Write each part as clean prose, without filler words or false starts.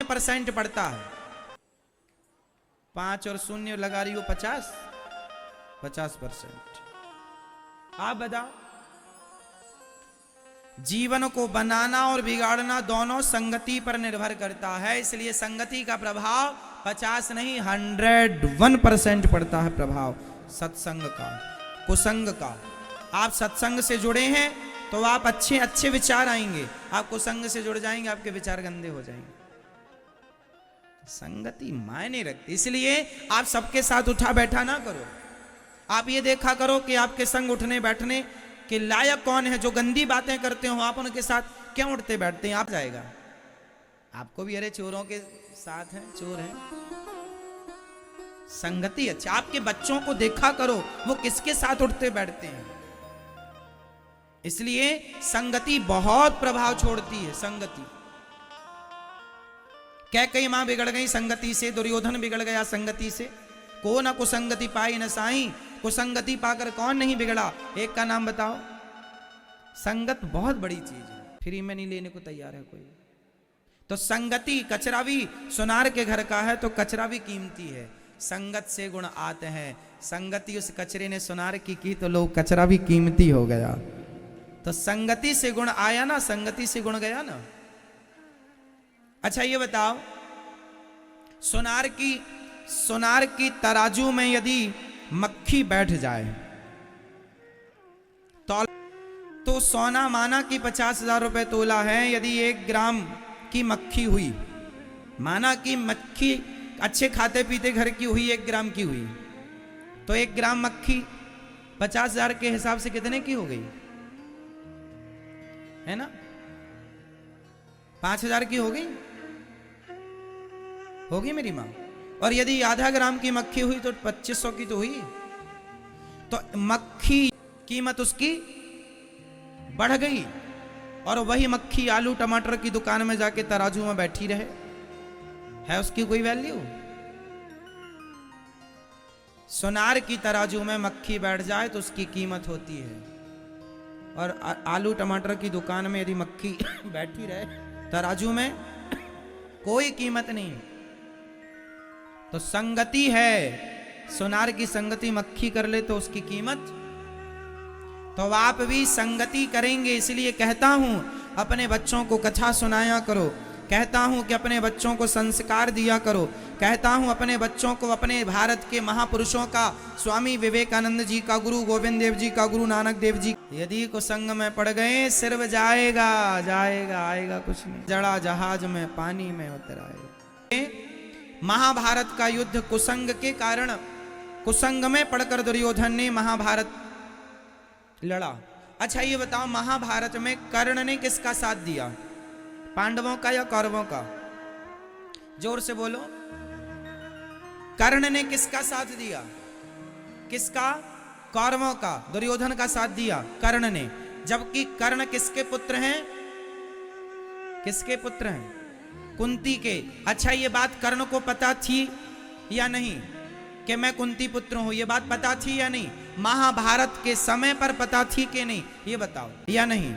1% पड़ता है। 5 और 0 लगा रही हो 50%। आप बताओ, जीवन को बनाना और बिगाड़ना दोनों संगति पर निर्भर करता है, इसलिए संगति का प्रभाव 50 नहीं 101% पड़ता है प्रभाव सत्संग का, कुसंग का। आप सत्संग से जुड़े हैं तो आप अच्छे अच्छे विचार आएंगे, आप कुसंग से जुड़ जाएंगे आपके विचार गंदे हो जाएंगे। संगति मायने रखती, इसलिए आप सबके साथ उठा बैठा ना करो। आप ये देखा करो कि आपके संग उठने बैठने के लायक कौन है। जो गंदी बातें करते हो आप उनके साथ क्यों उठते बैठते हैं, आप जाएगा आपको भी, अरे चोरों के साथ हैं, चोर हैं। संगति अच्छा, आपके बच्चों को देखा करो वो किसके साथ उठते बैठते हैं। इसलिए संगति बहुत प्रभाव छोड़ती है। संगति कैकेयी मां बिगड़ गई संगति से, दुर्योधन बिगड़ गया संगति से। को न कुसंगति पाई न साई, कुसंगति पाकर कौन नहीं बिगड़ा। एक का नाम बताओ। संगत बहुत बड़ी चीज है, फ्री में नहीं लेने को तैयार है कोई। तो संगति, कचरा भी सुनार के घर का है तो कचरा भी कीमती है। संगत से गुण आते हैं, संगति उस कचरे ने सुनार की तो लोग कचरा भी कीमती हो गया। तो संगति से गुण आया ना, संगति से गुण गया ना। अच्छा ये बताओ, सुनार की तराजू में यदि मक्खी बैठ जाए तो सोना माना कि 50,000 रुपए तोला है। यदि 1 ग्राम की मक्खी हुई, माना कि मक्खी अच्छे खाते पीते घर की हुई, 1 ग्राम की हुई, तो 1 ग्राम मक्खी 50,000 के हिसाब से कितने की हो गई है ना? 5,000 की हो गई, होगी मेरी मां। और यदि आधा ग्राम की मक्खी हुई तो 2500 की तो हुई। तो मक्खी कीमत उसकी बढ़ गई, और वही मक्खी आलू टमाटर की दुकान में जाके तराजू में बैठी रहे, है उसकी कोई वैल्यू? सोनार की तराजू में मक्खी बैठ जाए तो उसकी कीमत होती है, और आलू टमाटर की दुकान में यदि मक्खी बैठी रहे तराजू में, कोई कीमत नहीं। तो संगति है, सोनार की संगति मक्खी कर ले तो उसकी कीमत। तो आप भी संगति करेंगे, इसलिए कहता हूं अपने बच्चों को कथा सुनाया करो, कहता हूं कि अपने बच्चों को संस्कार दिया करो, कहता हूं अपने बच्चों को अपने भारत के महापुरुषों का, स्वामी विवेकानंद जी का, गुरु गोविंद देव जी का, गुरु नानक देव जी, यदि कुसंग में पड़ गए सिर्फ जाएगा आएगा कुछ नहीं। जड़ा जहाज में पानी में उतर आएगा। महाभारत का युद्ध कुसंग के कारण, कुसंग में पड़कर दुर्योधन ने महाभारत लड़ा। अच्छा ये बताओ, महाभारत में कर्ण ने किसका साथ दिया, पांडवों का या कौरवों का? जोर से बोलो। कर्ण ने किसका साथ दिया? किसका? कौरवों का। दुर्योधन का साथ दिया कर्ण ने, जबकि कर्ण किसके पुत्र हैं? किसके पुत्र हैं? कुंती के। अच्छा ये बात कर्ण को पता थी या नहीं कि मैं कुंती पुत्र हूं? ये बात पता थी या नहीं? महाभारत के समय पर पता थी कि नहीं, ये बताओ, या नहीं?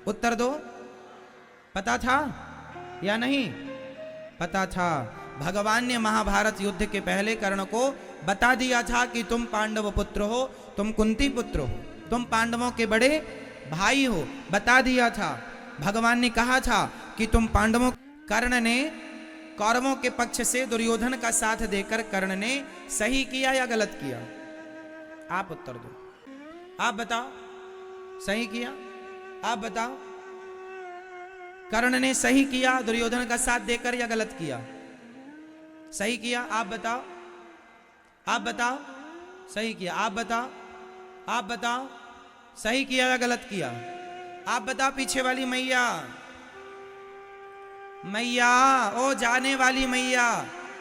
उत्तर दो। पता था या नहीं? पता था। भगवान ने महाभारत युद्ध के पहले कर्ण को बता दिया था कि तुम पांडव पुत्र हो, तुम कुंती पुत्र हो, तुम पांडवों के बड़े भाई हो, बता दिया था। भगवान ने कहा था कि तुम पांडवों। कर्ण ने कौरवों के पक्ष से दुर्योधन का साथ देकर कर्ण ने सही किया या गलत किया? आप उत्तर दो, आप बताओ। सही किया? आप बताओ। कर्ण ने सही किया दुर्योधन का साथ देकर या गलत किया? सही किया। आप बताओ, आप बताओ। सही किया। आप बताओ, आप बताओ। सही किया या गलत किया? आप बताओ। पीछे वाली मैया, मैया, ओ जाने वाली मैया,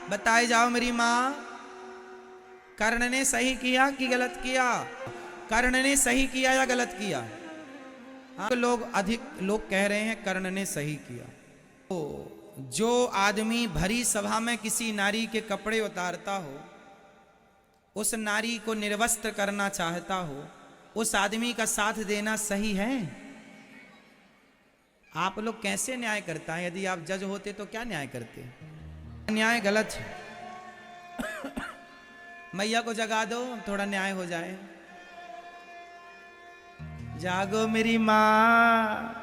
बताए जाओ मेरी मां, कर्ण ने सही किया कि गलत किया? कर्ण ने सही किया या गलत किया? अधिक लोग कह रहे हैं कर्ण ने सही किया। तो जो आदमी भरी सभा में किसी नारी के कपड़े उतारता हो, उस नारी को निर्वस्त्र करना चाहता हो, उस आदमी का साथ देना सही है? आप लोग कैसे न्याय करता है? यदि आप जज होते तो क्या न्याय करते? न्याय गलत है। मैया को जगा दो, थोड़ा न्याय हो जाए। जागो मेरी माँ,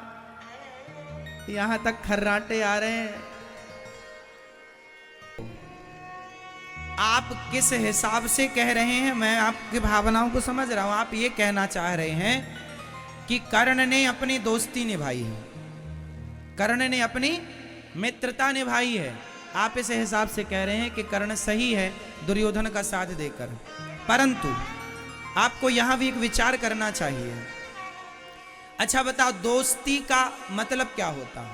यहां तक खर्राटे आ रहे हैं। आप किस हिसाब से कह रहे हैं, मैं आपकी भावनाओं को समझ रहा हूं। आप ये कहना चाह रहे हैं कि कर्ण ने अपनी दोस्ती निभाई है, कर्ण ने अपनी मित्रता निभाई है। आप इस हिसाब से कह रहे हैं कि कर्ण सही है दुर्योधन का साथ देकर। परंतु आपको यहां भी एक विचार करना चाहिए। अच्छा बताओ, दोस्ती का मतलब क्या होता है?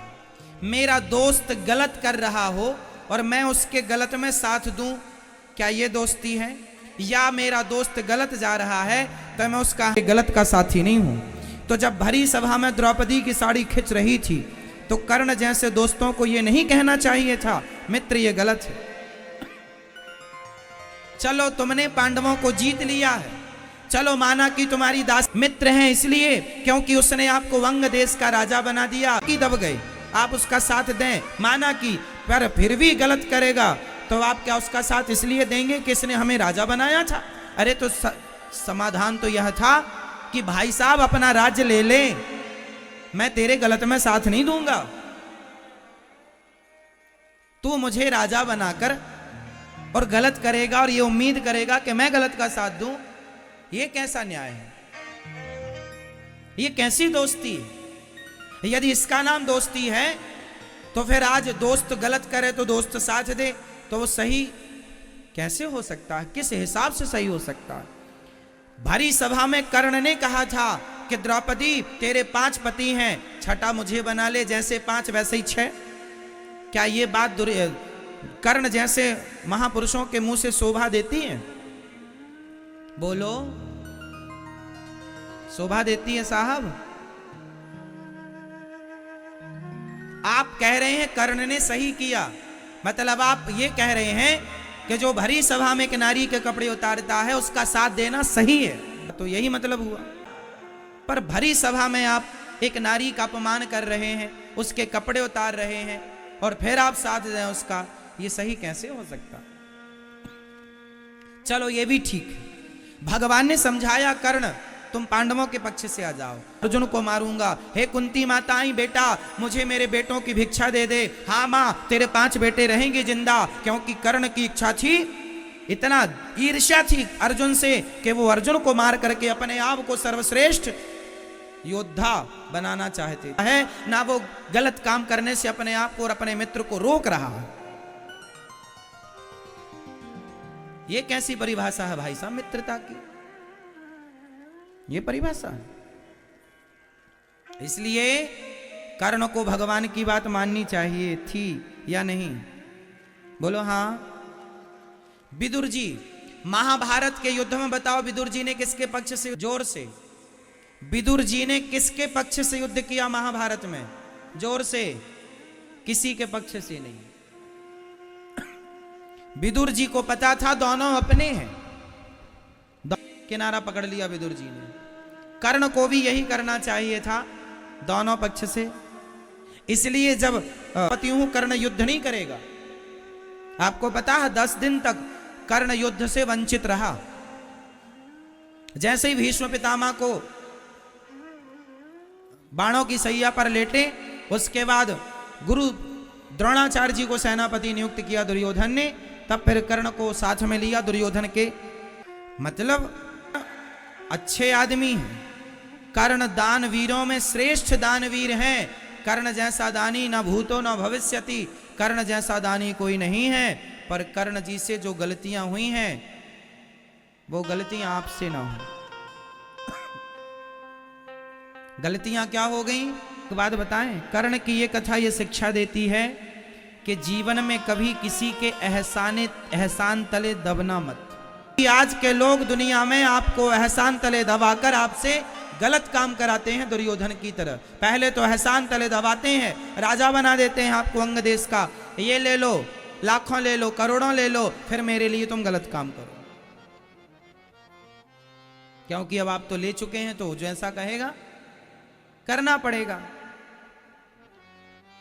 मेरा दोस्त गलत कर रहा हो और मैं उसके गलत में साथ दूं, क्या ये दोस्ती है? या मेरा दोस्त गलत जा रहा है तो मैं उसका गलत का साथी नहीं हूं। तो जब भरी सभा में द्रौपदी की साड़ी खिंच रही थी तो कर्ण जैसे दोस्तों को यह नहीं कहना चाहिए था मित्र ये गलत है। चलो तुमने पांडवों को जीत लिया है, चलो माना कि तुम्हारी दास मित्र हैं, इसलिए क्योंकि उसने आपको वंग देश का राजा बना दिया कि दब गए, आप उसका साथ दें। माना कि पर फिर भी गलत करेगा तो आप क्या उसका साथ इसलिए देंगे कि इसने हमें राजा बनाया था? अरे तो समाधान तो यह था कि भाई साहब अपना राज्य ले ले, मैं तेरे गलत में साथ नहीं दूंगा। तू मुझे राजा बनाकर और गलत करेगा और ये उम्मीद करेगा कि मैं गलत का साथ दूं, ये कैसा न्याय है? ये कैसी दोस्ती है? यदि इसका नाम दोस्ती है तो फिर आज दोस्त गलत करे तो दोस्त साथ दे, तो वो सही कैसे हो सकता है? किस हिसाब से सही हो सकता है? भरी सभा में कर्ण ने कहा था कि द्रौपदी तेरे 5 पति हैं, छठा मुझे बना ले, जैसे 5 वैसे ही 6। क्या ये बात कर्ण जैसे महापुरुषों के मुंह से शोभा देती है? बोलो, शोभा देती है साहब? आप कह रहे हैं कर्ण ने सही किया, मतलब आप ये कह रहे हैं कि जो भरी सभा में एक नारी के कपड़े उतारता है उसका साथ देना सही है, तो यही मतलब हुआ। पर भरी सभा में आप एक नारी का अपमान कर रहे हैं, उसके कपड़े उतार रहे हैं और फिर आप साथ दें उसका, ये सही कैसे हो सकता? चलो ये भी ठीक है, भगवान ने समझाया कर्ण तुम पांडवों के पक्ष से आ जाओ, अर्जुन को मारूंगा। हे कुंती माता, आई बेटा मुझे मेरे बेटों की भिक्षा दे दे। हाँ माँ, तेरे 5 बेटे रहेंगे जिंदा, क्योंकि कर्ण की इच्छा थी, इतना ईर्ष्या थी अर्जुन से कि वो अर्जुन को मार करके अपने आप को सर्वश्रेष्ठ योद्धा बनाना चाहते है ना। वो गलत काम करने से अपने आप को और अपने मित्र को रोक रहा है। ये कैसी परिभाषा है भाई साहब मित्रता की? ये परिभाषा है। इसलिए कर्ण को भगवान की बात माननी चाहिए थी या नहीं? बोलो हाँ। विदुर जी, महाभारत के युद्ध में बताओ विदुर जी ने किसके पक्ष से? जोर से, विदुर जी ने किसके पक्ष से युद्ध किया महाभारत में? जोर से। किसी के पक्ष से नहीं। विदुर जी को पता था दोनों अपने हैं, किनारा पकड़ लिया विदुर जी ने। कर्ण को भी यही करना चाहिए था, दोनों पक्ष से। इसलिए जब पतिहूं कर्ण युद्ध नहीं करेगा, आपको पता है 10 दिन तक कर्ण युद्ध से वंचित रहा। जैसे ही भीष्म पितामह को बाणों की सैया पर लेटे, उसके बाद गुरु द्रोणाचार्य जी को सेनापति नियुक्त किया दुर्योधन ने, तब फिर कर्ण को साथ में लिया दुर्योधन के। मतलब अच्छे आदमी हैं कर्ण, दानवीरों में श्रेष्ठ दानवीर हैं। कर्ण जैसा दानी न भूतो न भविष्यति, कर्ण जैसा दानी कोई नहीं है। पर कर्ण जी से जो गलतियां हुई हैं वो गलतियां आपसे ना हो। गलतियां क्या हो गई? एक बात बताएं, कर्ण की ये कथा ये शिक्षा देती है कि जीवन में कभी किसी के एहसान तले दबना मत। आज के लोग दुनिया में आपको एहसान तले दबाकर आपसे गलत काम कराते हैं दुर्योधन की तरह। पहले तो एहसान तले दबाते हैं, राजा बना देते हैं आपको अंग देश का, ये ले लो, लाखों ले लो, करोड़ों ले लो, फिर मेरे लिए तुम गलत काम करो। क्योंकि अब आप तो ले चुके हैं, तो जो ऐसा कहेगा करना पड़ेगा।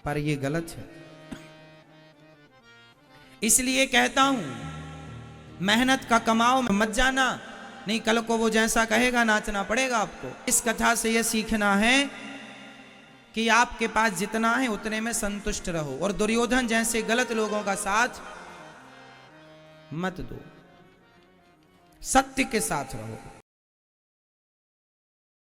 पर ये गलत है। इसलिए कहता हूं मेहनत का कमाओ में मत जाना, नहीं कल को वो जैसा कहेगा नाचना पड़ेगा आपको। इस कथा से यह सीखना है कि आपके पास जितना है उतने में संतुष्ट रहो और दुर्योधन जैसे गलत लोगों का साथ मत दो, सत्य के साथ रहो।